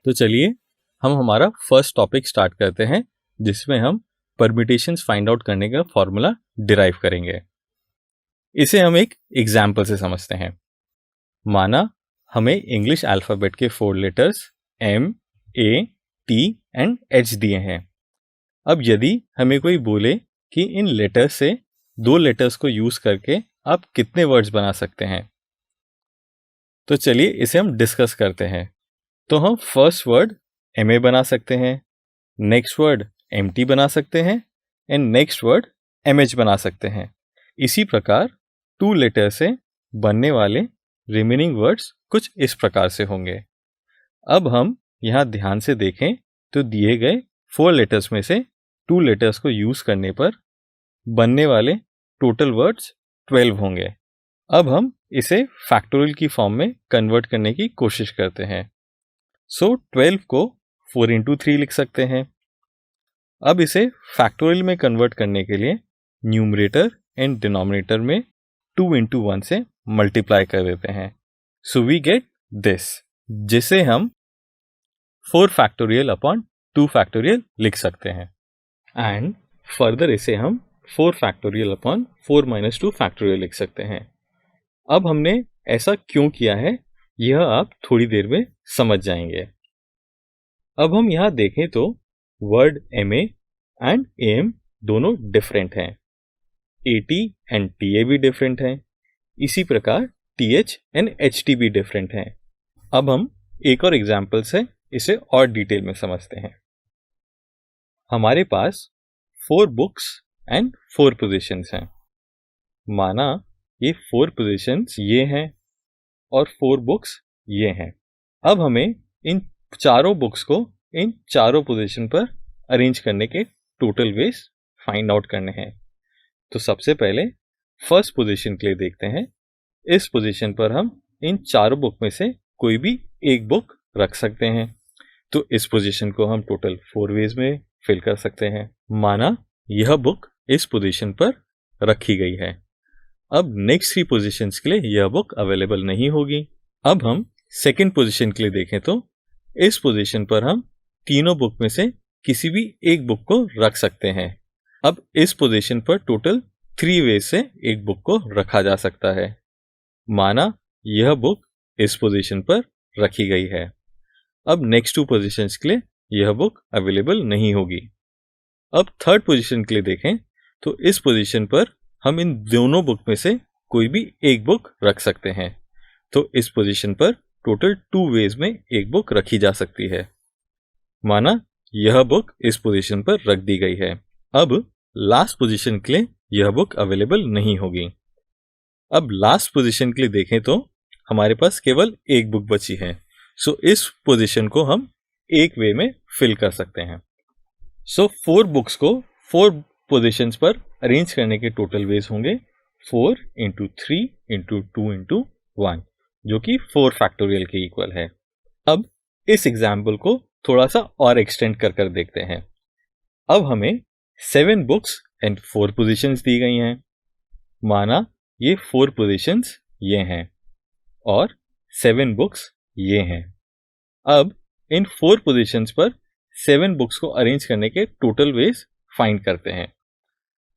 तो चलिए हम हमारा फर्स्ट टॉपिक स्टार्ट करते हैं, जिसमें हम परम्यूटेशंस फाइंड आउट करने का फॉर्मूला डिराइव करेंगे। इसे हम एक एग्जाम्पल से समझते हैं। माना हमें इंग्लिश अल्फ़ाबेट के 4 letters M, A, T and H दिए हैं। अब यदि हमें कोई बोले कि इन लेटर्स से 2 लेटर्स को यूज करके आप कितने वर्ड्स बना सकते हैं, तो चलिए इसे हम डिस्कस करते हैं। तो हम फर्स्ट वर्ड MA बना सकते हैं, नेक्स्ट वर्ड MT बना सकते हैं एंड नेक्स्ट वर्ड MH बना सकते हैं। इसी प्रकार 2 लेटर से बनने वाले रिमेनिंग वर्ड्स कुछ इस प्रकार से होंगे। अब हम यहाँ ध्यान से देखें तो दिए गए 4 लेटर्स में से 2 लेटर्स को यूज करने पर बनने वाले टोटल वर्ड्स 12 होंगे। अब हम इसे फैक्टोरियल की फॉर्म में कन्वर्ट करने की कोशिश करते हैं। सो 12 को 4 into 3 लिख सकते हैं। अब इसे फैक्टोरियल में कन्वर्ट करने के लिए न्यूमरेटर एंड डिनोमिनेटर में 2 into 1 से मल्टीप्लाई कर देते हैं। सो वी गेट दिस, जिसे हम 4 फैक्टोरियल अपॉन 2 फैक्टोरियल लिख सकते हैं। एंड फर्दर इसे हम 4 फैक्टोरियल अपॉन 4 minus 2 फैक्टोरियल लिख सकते हैं। अब हमने ऐसा क्यों किया है, यह आप थोड़ी देर में समझ जाएंगे। अब हम यहाँ देखें तो वर्ड MA एंड AM दोनों डिफरेंट हैं, AT एंड TA भी डिफरेंट हैं, इसी प्रकार TH एंड HT भी डिफरेंट हैं। अब हम एक और एग्जाम्पल से इसे और डिटेल में समझते हैं। हमारे पास 4 बुक्स एंड 4 पोजीशंस हैं। माना ये 4 पोजीशंस ये हैं और 4 बुक्स ये हैं। अब हमें इन चारों बुक्स को इन चारों पोजीशन पर अरेंज करने के टोटल वेज फाइंड आउट करने हैं। तो सबसे पहले फर्स्ट पोजीशन के लिए देखते हैं। इस पोजीशन पर हम इन चारों बुक में से कोई भी एक बुक रख सकते हैं। तो इस पोजीशन को हम टोटल 4 वेज में फिल कर सकते हैं। माना यह बुक इस पोजीशन पर रखी गई है। अब नेक्स्ट 3 पोजीशंस के लिए यह बुक अवेलेबल नहीं होगी। अब हम सेकंड पोजीशन के लिए देखें तो इस पोजीशन पर हम तीनों बुक में से किसी भी एक बुक को रख सकते हैं। अब इस पोजीशन पर टोटल 3 वेज से एक बुक को रखा जा सकता है। माना यह बुक इस पोजीशन पर रखी गई है। अब नेक्स्ट 2 पोजीशंस के लिए यह बुक अवेलेबल नहीं होगी। अब थर्ड पोजीशन के लिए देखें तो इस पोजीशन पर हम इन दोनों बुक में से कोई भी एक बुक रख सकते हैं। तो इस पोजीशन पर टोटल 2 वेज में एक बुक रखी जा सकती है। माना यह बुक इस पोजीशन पर रख दी गई है। अब लास्ट पोजीशन के लिए यह बुक अवेलेबल नहीं होगी। अब लास्ट पोजीशन के लिए देखें तो हमारे पास केवल एक बुक बची है। सो इस पोजीशन को हम एक वे में फिल कर सकते हैं। सो 4 बुक्स को 4 पोजीशंस पर अरेंज करने के टोटल वेज होंगे 4 into 3 into 2 into 1, जो कि 4 फैक्टोरियल के इक्वल है। अब इस एग्जाम्पल को थोड़ा सा और एक्सटेंड कर देखते हैं। अब हमें 7 बुक्स एंड 4 पोजीशंस दी गई हैं। माना ये 4 पोजीशंस ये हैं और 7 बुक्स ये हैं। अब इन 4 पोजीशंस पर 7 बुक्स को अरेंज करने के टोटल वेज फाइंड करते हैं।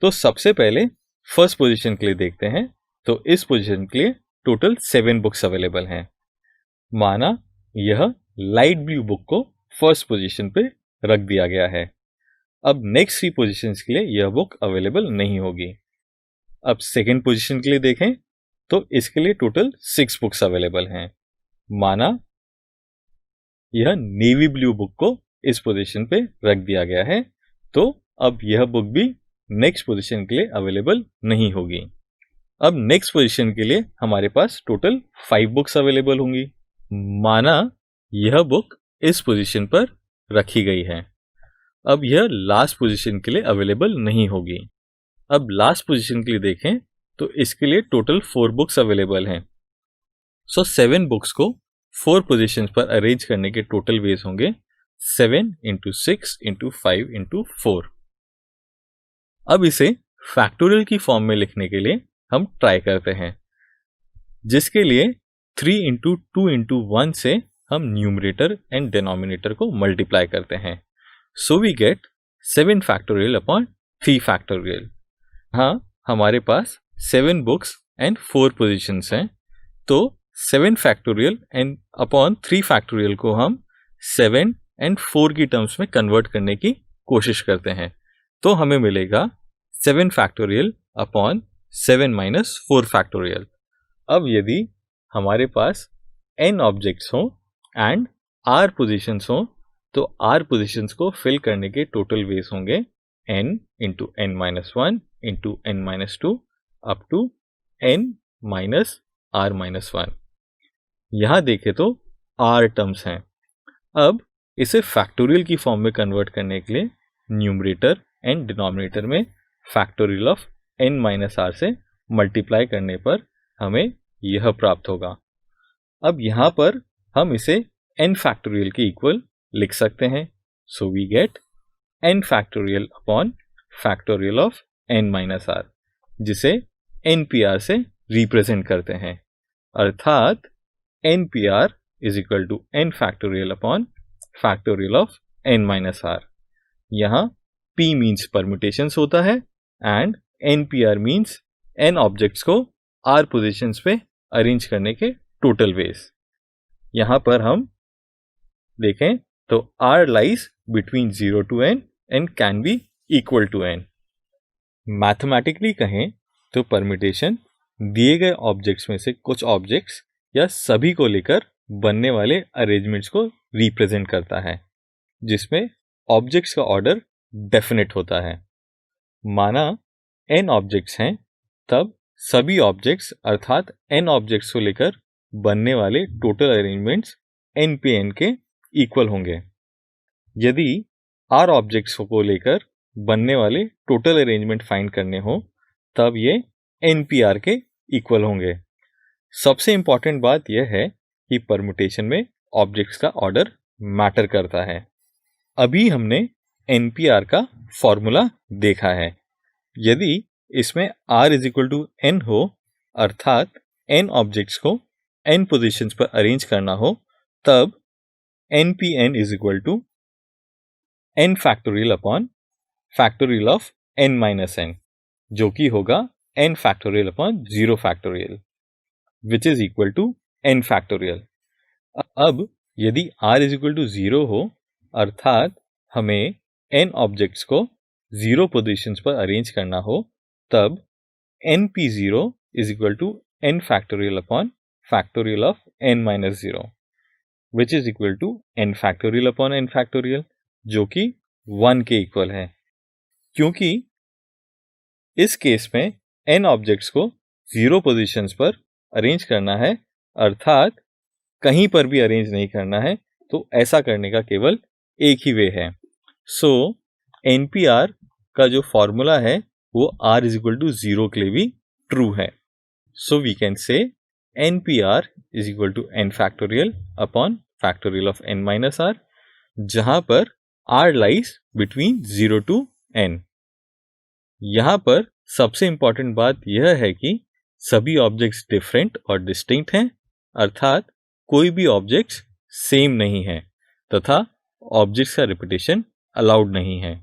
तो सबसे पहले फर्स्ट पोजीशन के लिए देखते हैं। तो इस पोजीशन के लिए टोटल 7 बुक्स अवेलेबल हैं। माना यह लाइट ब्लू बुक को फर्स्ट पोजीशन पे रख दिया गया है। अब नेक्स्ट 3 पोजीशंस के लिए यह बुक अवेलेबल नहीं होगी। अब सेकेंड पोजीशन के लिए देखें तो इसके लिए टोटल 6 बुक्स अवेलेबल हैं। माना यह नेवी ब्लू बुक को इस पोजीशन पे रख दिया गया है, तो अब यह बुक भी नेक्स्ट पोजीशन के लिए अवेलेबल नहीं होगी। अब नेक्स्ट पोजीशन के लिए हमारे पास टोटल 5 बुक्स अवेलेबल होंगी। माना यह बुक इस पोजीशन पर रखी गई है। अब यह लास्ट पोजीशन के लिए अवेलेबल नहीं होगी। अब लास्ट पोजीशन के लिए देखें तो इसके लिए टोटल 4 बुक्स अवेलेबल हैं। सो 7 बुक्स को 4 पोजीशंस पर अरेंज करने के टोटल वेज होंगे 7 into 6 into 5 into 4। अब इसे फैक्टोरियल की फॉर्म में लिखने के लिए हम ट्राई करते हैं, जिसके लिए 3 into 2 into 1 से हम न्यूमरेटर एंड डिनोमिनेटर को मल्टीप्लाई करते हैं। So we get 7 factorial upon 3 factorial. हाँ, हमारे पास 7 बुक्स एंड 4 पोजीशंस हैं, तो 7 फैक्टोरियल एंड अपॉन 3 फैक्टोरियल को हम 7 एंड 4 की टर्म्स में कन्वर्ट करने की कोशिश करते हैं, तो हमें मिलेगा 7 फैक्टोरियल अपॉन 7 माइनस 4 फैक्टोरियल। अब यदि हमारे पास n ऑब्जेक्ट्स हों एंड r पोजीशंस हों, तो r पोजीशंस को फिल करने के टोटल वेज होंगे n into n minus 1 into n minus 2 up to n minus r minus 1। यहाँ देखें तो r टर्म्स हैं। अब इसे फैक्टोरियल की फॉर्म में कन्वर्ट करने के लिए न्यूमरेटर एंड डिनोमिनेटर में factorial of n minus r से मल्टीप्लाई करने पर हमें यह प्राप्त होगा। अब यहाँ पर हम इसे n फैक्टोरियल के इक्वल लिख सकते हैं। So we get n factorial upon factorial of n minus r, जिसे npr से रिप्रेजेंट करते हैं, अर्थात npr is equal to n factorial upon factorial of n minus r। यहाँ p मीन्स परम्यूटेशंस होता है and npr means n objects को r positions पे अरेंज करने के टोटल वेज। यहाँ पर हम देखें तो r lies between 0 to n and can be equal to n। Mathematically कहें तो परम्यूटेशन दिए गए ऑब्जेक्ट्स में से कुछ ऑब्जेक्ट्स या सभी को लेकर बनने वाले अरेंजमेंट्स को रिप्रेजेंट करता है, जिसमें ऑब्जेक्ट्स का ऑर्डर डेफिनेट होता है। माना n ऑब्जेक्ट्स हैं, तब सभी ऑब्जेक्ट्स अर्थात n ऑब्जेक्ट्स को लेकर बनने वाले टोटल अरेंजमेंट्स n पे n के इक्वल होंगे। यदि r ऑब्जेक्ट्स को लेकर बनने वाले टोटल अरेंजमेंट फाइंड करने हो, तब ये npr के इक्वल होंगे। सबसे इंपॉर्टेंट बात यह है कि परम्यूटेशन में ऑब्जेक्ट्स का ऑर्डर मैटर करता है। अभी हमने npr का फॉर्मूला देखा है। यदि इसमें r is equal to n हो, अर्थात n ऑब्जेक्ट्स को n पोजीशंस पर अरेंज करना हो, तब npn is equal to n factorial upon factorial of n minus n, जो कि होगा n factorial upon 0 factorial, which is equal to n factorial. अब यदि r इज इक्वल टू 0 हो, अर्थात हमें n ऑब्जेक्ट्स को 0 पोजीशंस पर अरेंज करना हो, तब np0 is equal to n factorial upon factorial of n minus 0, which is equal to n factorial upon n factorial, जो कि 1 के इक्वल है। क्योंकि इस केस में n ऑब्जेक्ट्स को 0 पोजीशंस पर अरेंज करना है, अर्थात कहीं पर भी अरेंज नहीं करना है, तो ऐसा करने का केवल एक ही वे है। सो npr का जो फॉर्मूला है वो r इज इक्वल टू 0 के लिए भी ट्रू है। So we can say npr is equal to n factorial upon factorial of n minus r, जहां पर r lies between 0 to n। यहाँ पर सबसे इंपॉर्टेंट बात यह है कि सभी ऑब्जेक्ट्स डिफरेंट और डिस्टिंक्ट हैं, अर्थात कोई भी ऑब्जेक्ट्स सेम नहीं है तथा ऑब्जेक्ट्स का रिपीटेशन अलाउड नहीं है।